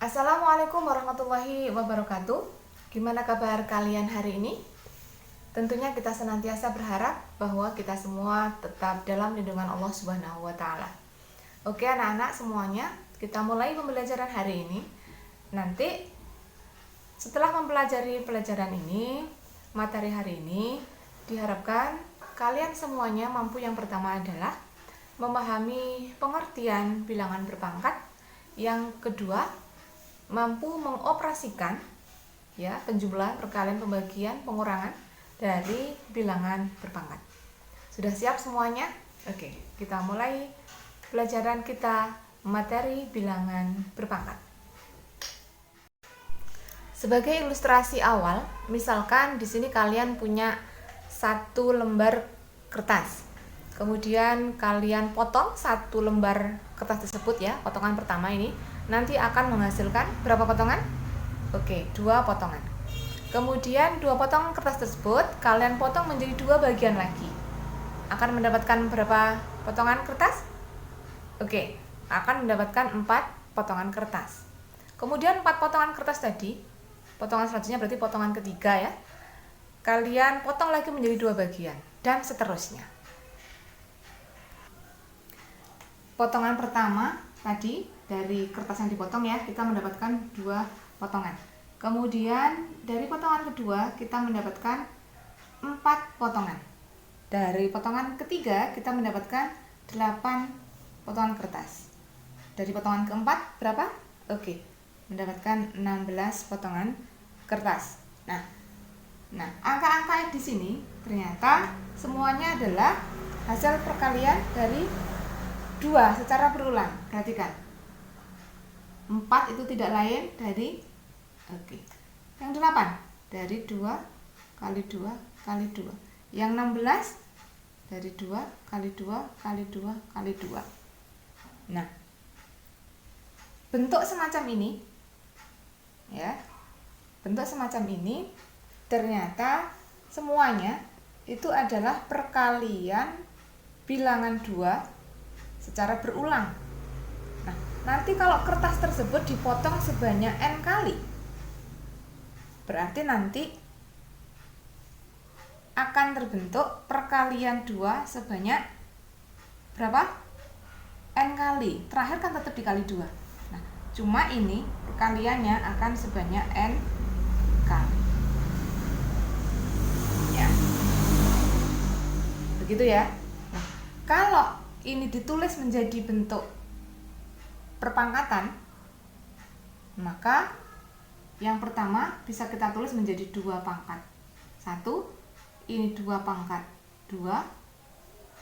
Assalamualaikum warahmatullahi wabarakatuh. Gimana kabar kalian hari ini? Tentunya kita senantiasa berharap bahwa kita semua tetap dalam lindungan Allah Subhanahu wa taala. Oke, anak-anak semuanya, kita mulai pembelajaran hari ini. Nanti setelah mempelajari pelajaran ini, materi hari ini, diharapkan kalian semuanya mampu. Yang pertama adalah memahami pengertian bilangan berpangkat. Yang kedua, mampu mengoperasikan penjumlahan, perkalian, pembagian, pengurangan dari bilangan berpangkat. Sudah siap semuanya? Oke, kita mulai pelajaran kita materi bilangan berpangkat. Sebagai ilustrasi awal, misalkan di sini kalian punya satu lembar kertas. Kemudian kalian potong satu lembar kertas tersebut ya, potongan pertama ini nanti akan menghasilkan berapa potongan? Oke, 2 potongan. Kemudian 2 potong kertas tersebut kalian potong menjadi 2 bagian lagi. Akan mendapatkan berapa potongan kertas? Oke, akan mendapatkan 4 potongan kertas. Kemudian 4 potongan kertas tadi, potongan selanjutnya berarti potongan ketiga ya. Kalian potong lagi menjadi 2 bagian dan seterusnya. Potongan pertama tadi dari kertas yang dipotong ya, kita mendapatkan 2 potongan. Kemudian dari potongan kedua kita mendapatkan 4 potongan. Dari potongan ketiga kita mendapatkan 8 potongan kertas. Dari potongan keempat berapa? Oke, mendapatkan 16 potongan kertas. Nah, angka-angka di sini ternyata semuanya adalah hasil perkalian dari 2 secara berulang. Perhatikan, 4 itu tidak lain dari yang 8 dari 2 kali 2 kali 2. Yang 16 dari 2 kali 2 kali 2 kali 2. Nah, bentuk semacam ini ya, bentuk semacam ini ternyata semuanya itu adalah perkalian bilangan 2 secara berulang. Nah, nanti kalau kertas tersebut dipotong sebanyak n kali, berarti nanti akan terbentuk perkalian 2 sebanyak berapa? N kali. Terakhir kan tetap dikali 2. Nah, cuma ini perkaliannya akan sebanyak n kali. Ya. Begitu ya. Nah, kalau ini ditulis menjadi bentuk perpangkatan, maka yang pertama bisa kita tulis menjadi 2 pangkat 1, ini 2 pangkat 2,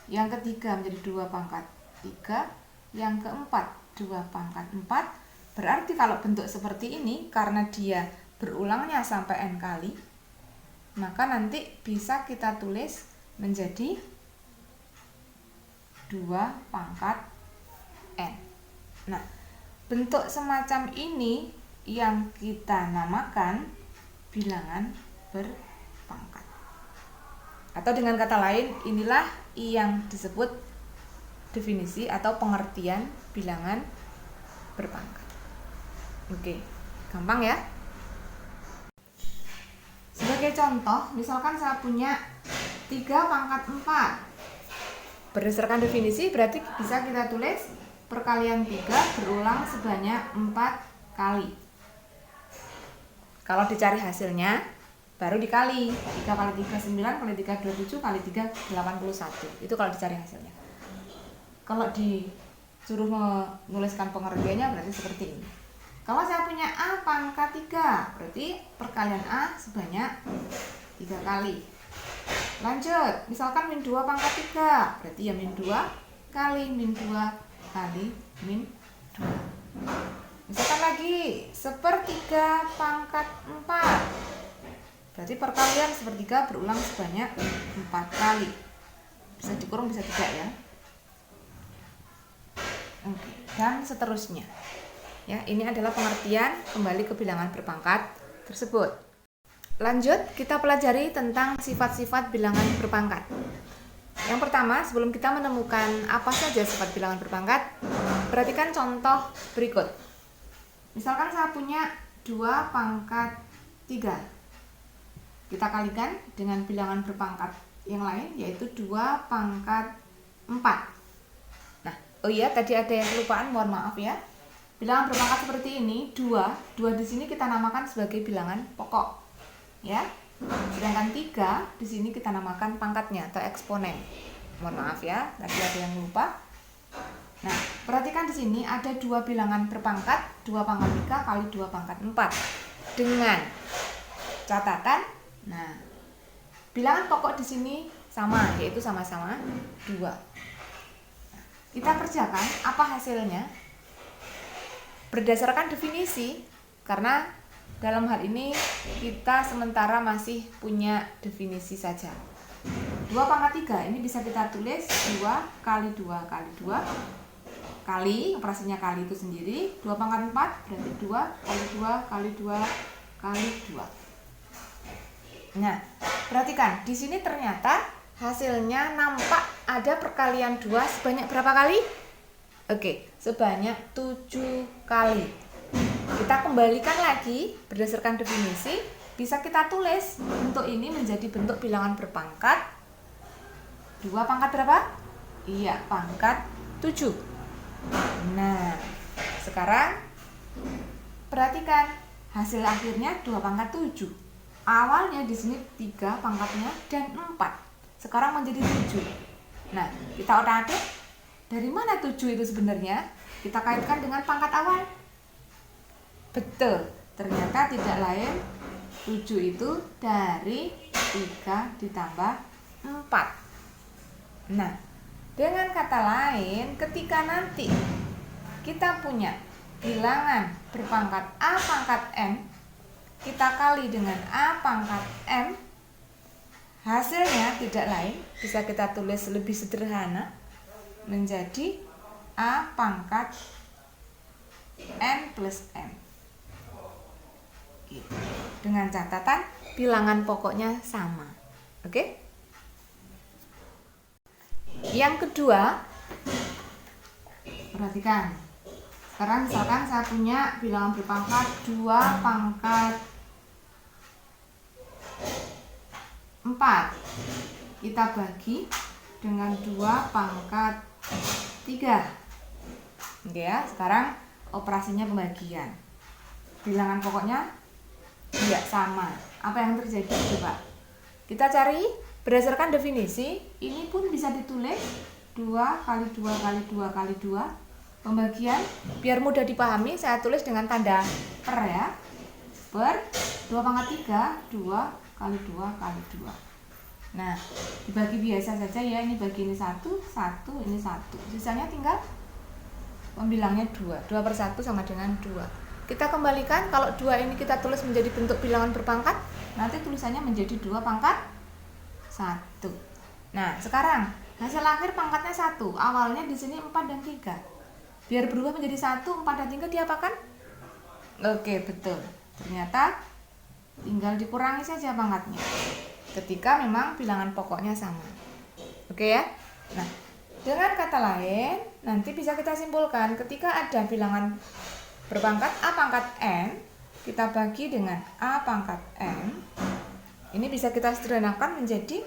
yang ketiga menjadi 2 pangkat 3, yang keempat 2 pangkat 4. Berarti kalau bentuk seperti ini, karena dia berulangnya sampai n kali, maka nanti bisa kita tulis menjadi 2 pangkat n. Nah, bentuk semacam ini yang kita namakan bilangan berpangkat. Atau dengan kata lain, inilah yang disebut definisi atau pengertian bilangan berpangkat. Oke, gampang ya? Sebagai contoh, misalkan saya punya 3 pangkat 4. Berdasarkan definisi berarti bisa kita tulis perkalian 3 berulang sebanyak 4 kali. Kalau dicari hasilnya baru dikali 3 kali 3 9 kali 3 27 kali 3 81. Itu kalau dicari hasilnya. Kalau disuruh menuliskan pengertiannya berarti seperti ini. Kalau saya punya A pangkat 3, berarti perkalian A sebanyak 3 kali. Lanjut, misalkan min 2 pangkat 3, berarti ya min 2 kali min 2 kali min 2. Misalkan lagi 1/3 pangkat 4, berarti perkalian 1/3 berulang sebanyak 4 kali. Bisa dikurung, bisa tidak ya. Oke, dan seterusnya. Ya, ini adalah pengertian kembali ke bilangan berpangkat tersebut. Lanjut, kita pelajari tentang sifat-sifat bilangan berpangkat. Yang pertama, sebelum kita menemukan apa saja sifat bilangan berpangkat, perhatikan contoh berikut. Misalkan saya punya 2 pangkat 3. Kita kalikan dengan bilangan berpangkat yang lain, yaitu 2 pangkat 4. Nah, oh iya, tadi ada yang kelupaan, mohon maaf ya. Bilangan berpangkat seperti ini, 2 di sini kita namakan sebagai bilangan pokok. Ya. Sedangkan 3 di sini kita namakan pangkatnya atau eksponen. Mohon maaf ya, tadi ada yang lupa. Nah, perhatikan di sini ada 2 bilangan berpangkat, 2 pangkat 3 kali 2 pangkat 4. Dengan catatan, nah, bilangan pokok di sini sama, yaitu sama-sama 2. Nah, kita kerjakan, apa hasilnya? Berdasarkan definisi, karena dalam hal ini kita sementara masih punya definisi saja. 2 pangkat 3 ini bisa kita tulis 2 kali 2 kali 2 kali, operasinya kali itu sendiri. 2 pangkat 4 berarti 2 kali 2 kali 2 kali 2. Nah, perhatikan di sini ternyata hasilnya nampak ada perkalian 2 sebanyak berapa kali? Oke, sebanyak 7 kali. Kita kembalikan lagi berdasarkan definisi, bisa kita tulis bentuk ini menjadi bentuk bilangan berpangkat 2 pangkat berapa? Iya, pangkat 7. Nah, sekarang perhatikan hasil akhirnya 2 pangkat 7. Awalnya di sini 3 pangkatnya dan 4. Sekarang menjadi 7. Nah, kita otak-atik dari mana 7 itu sebenarnya? Kita kaitkan dengan pangkat awal. Betul, ternyata tidak lain 7 itu dari 3 ditambah 4. Nah, dengan kata lain, ketika nanti kita punya bilangan berpangkat A pangkat M, kita kali dengan A pangkat M, hasilnya tidak lain, bisa kita tulis lebih sederhana, menjadi A pangkat N plus M. Dengan catatan bilangan pokoknya sama. Oke? Yang kedua, perhatikan. Sekarang misalkan saya punya bilangan berpangkat 2 pangkat 4. Kita bagi dengan 2 pangkat 3. Oke ya, sekarang operasinya pembagian. Bilangan pokoknya tidak sama. Apa yang terjadi? Coba kita cari berdasarkan definisi. Ini pun bisa ditulis 2 kali 2 kali 2 kali 2. Pembagian biar mudah dipahami, saya tulis dengan tanda per ya. Per 2 pangkat 3, 2 kali 2 kali 2. Nah, dibagi biasa saja ya. Ini bagi ini 1, 1, ini 1. Sisanya tinggal pembilangnya 2. 2 per 1 sama dengan 2. Kita kembalikan, kalau 2 ini kita tulis menjadi bentuk bilangan berpangkat, nanti tulisannya menjadi 2 pangkat 1. Nah, sekarang hasil akhir pangkatnya 1. Awalnya di sini 4 dan 3. Biar berubah menjadi 1, 4 dan 3 diapakan? Oke, betul. Ternyata tinggal dikurangi saja pangkatnya. Ketika memang bilangan pokoknya sama. Oke ya? Nah, dengan kata lain, nanti bisa kita simpulkan ketika ada bilangan berpangkat A pangkat N, kita bagi dengan A pangkat M. Ini bisa kita sederhanakan menjadi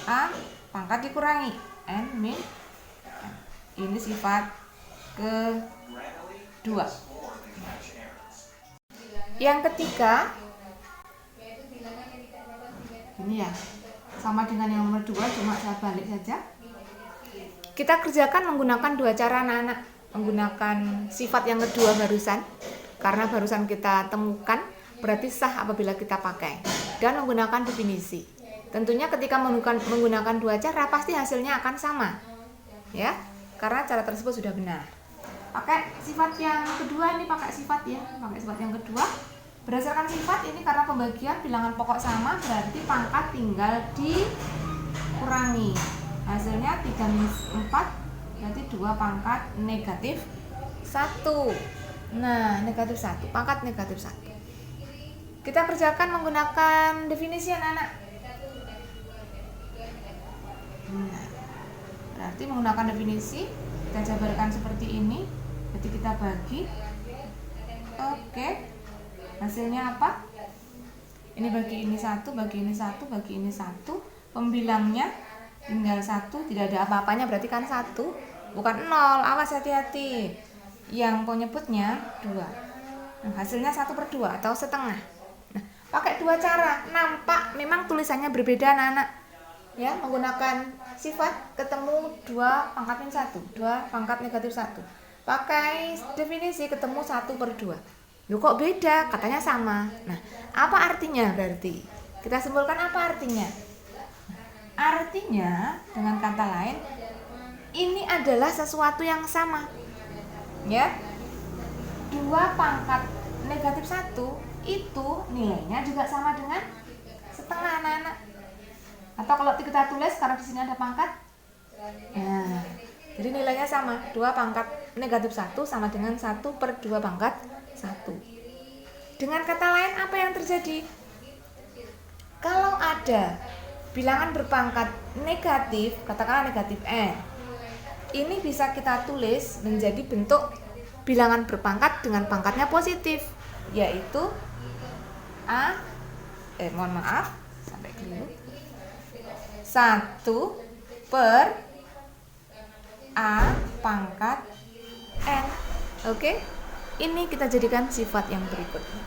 A pangkat dikurangi N min M. Ini sifat kedua. Yang ketiga, ini ya, sama dengan yang nomor 2, cuma saya balik saja. Kita kerjakan menggunakan 2 cara anak-anak. Menggunakan sifat yang kedua barusan, karena barusan kita temukan, berarti sah apabila kita pakai. Dan menggunakan definisi. Tentunya ketika menggunakan 2 cara pasti hasilnya akan sama, ya, karena cara tersebut sudah benar. Pakai sifat yang kedua, ini pakai sifat ya, pakai sifat yang kedua. Berdasarkan sifat ini, karena pembagian bilangan pokok sama, berarti pangkat tinggal dikurangi. Hasilnya 3 minus 4, berarti 2 pangkat negatif 1. Nah, negatif 1, pangkat negatif 1. Kita kerjakan menggunakan definisi anak-anak. Nah, berarti menggunakan definisi, kita jabarkan seperti ini. Berarti kita bagi Oke. Hasilnya apa? Ini bagi ini 1, bagi ini 1, bagi ini 1. Pembilangnya tinggal 1, tidak ada apa-apanya, berarti kan 1, bukan 0. Awas, hati-hati. Yang penyebutnya 2. Nah, hasilnya 1/2 atau setengah. Nah, pakai dua cara. Nampak memang tulisannya berbeda anak-anak. Ya, menggunakan sifat ketemu 2 pangkat min 1, 2 pangkat negatif 1. Pakai definisi ketemu 1/2. Loh, kok beda? Katanya sama. Nah, apa artinya berarti? Kita simpulkan apa artinya? Artinya, dengan kata lain, ini adalah sesuatu yang sama. Ya. 2 pangkat negatif 1 itu nilainya juga sama dengan setengah, anak-anak. Atau kalau kita tulis, karena di sini ada pangkat. Nah, jadi nilainya sama. 2 pangkat negatif 1 sama dengan 1/2 pangkat 1. Dengan kata lain, apa yang terjadi? Kalau ada bilangan berpangkat negatif, katakanlah negatif n, ini bisa kita tulis menjadi bentuk bilangan berpangkat dengan pangkatnya positif, yaitu sampai dulu 1/a pangkat n. Oke? Ini kita jadikan sifat yang berikutnya.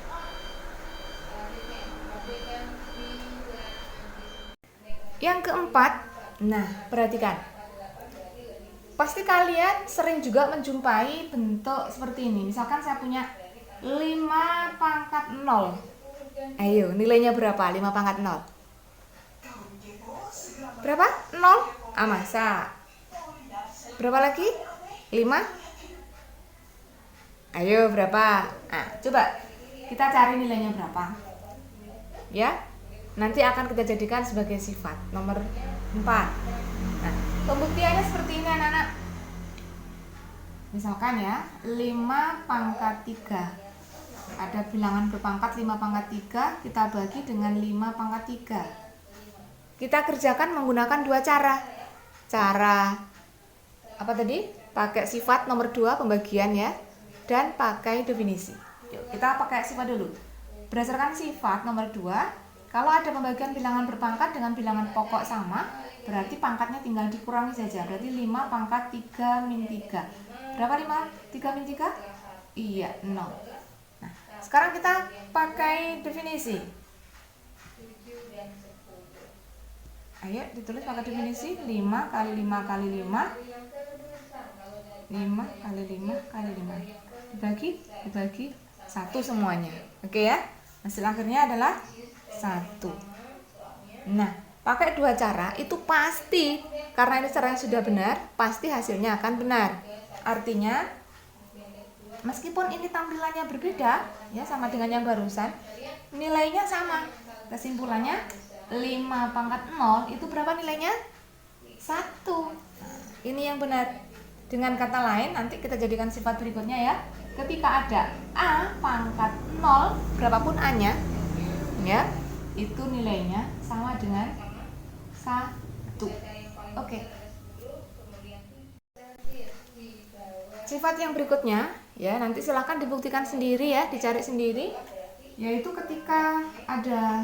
Yang keempat, nah perhatikan. Pasti kalian sering juga menjumpai bentuk seperti ini. Misalkan saya punya 5 pangkat 0. Ayo, nilainya berapa? 5 pangkat 0. Berapa? 0? Masa? Berapa lagi? 5? Ayo, berapa? Nah, coba kita cari nilainya berapa. Ya, nanti akan kita jadikan sebagai sifat nomor 4. Nah, pembuktiannya seperti ini anak-anak. Misalkan ya, 5 pangkat 3. Ada bilangan berpangkat 5 pangkat 3, kita bagi dengan 5 pangkat 3. Kita kerjakan menggunakan dua cara. Cara apa tadi? Pakai sifat nomor 2 pembagian ya, dan pakai definisi. Yuk, kita pakai sifat dulu. Berdasarkan sifat nomor 2, kalau ada pembagian bilangan berpangkat dengan bilangan pokok sama, berarti pangkatnya tinggal dikurangi saja. Berarti 5 pangkat 3 min 3. Berapa 5? 3 min 3? Iya, 0. Nah, sekarang kita pakai definisi. Ayo ditulis pakai definisi. 5 kali 5 kali 5. 5 kali 5 kali 5. Dibagi 1 semuanya. Oke ya. Hasil akhirnya adalah 1. Nah, pakai dua cara itu pasti, karena ini caranya sudah benar, pasti hasilnya akan benar. Artinya meskipun ini tampilannya berbeda ya, sama dengan yang barusan, nilainya sama. Kesimpulannya 5 pangkat 0 itu berapa nilainya? 1. Nah, ini yang benar. Dengan kata lain, nanti kita jadikan sifat berikutnya ya. Ketika ada a pangkat 0, berapapun a-nya ya, itu nilainya sama dengan 1. Oke. Sifat yang berikutnya ya, nanti silahkan dibuktikan sendiri ya, dicari sendiri, yaitu ketika ada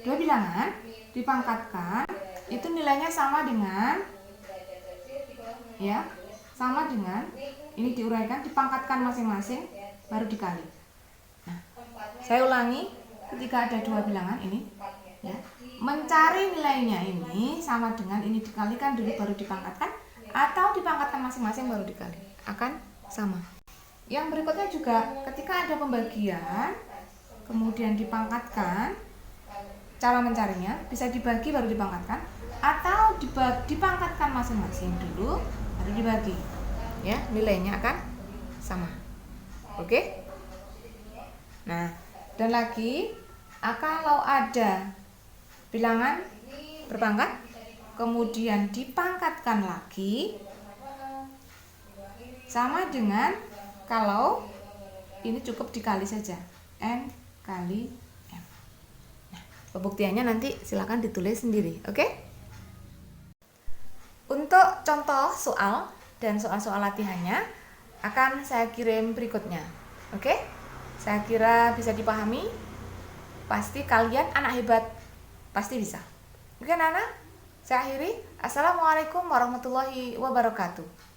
dua bilangan dipangkatkan, itu nilainya sama dengan ya, sama dengan ini diuraikan, dipangkatkan masing-masing baru dikali. Nah, saya ulangi, ketika ada dua bilangan ini ya, mencari nilainya ini sama dengan ini dikalikan dulu baru dipangkatkan, atau dipangkatkan masing-masing baru dikali, akan sama. Yang berikutnya juga ketika ada pembagian kemudian dipangkatkan, cara mencarinya bisa dibagi baru dipangkatkan, atau dipangkatkan masing-masing dulu baru dibagi ya, nilainya akan sama. Oke. Nah, dan lagi kalau ada bilangan berpangkat kemudian dipangkatkan lagi, sama dengan kalau ini cukup dikali saja, n kali m. Nah, pembuktiannya nanti silakan ditulis sendiri, oke? Untuk contoh soal dan soal-soal latihannya akan saya kirim berikutnya, oke? Saya kira bisa dipahami. Pasti kalian anak hebat. Pasti bisa. Oke anak-anak, saya akhiri. Assalamualaikum warahmatullahi wabarakatuh.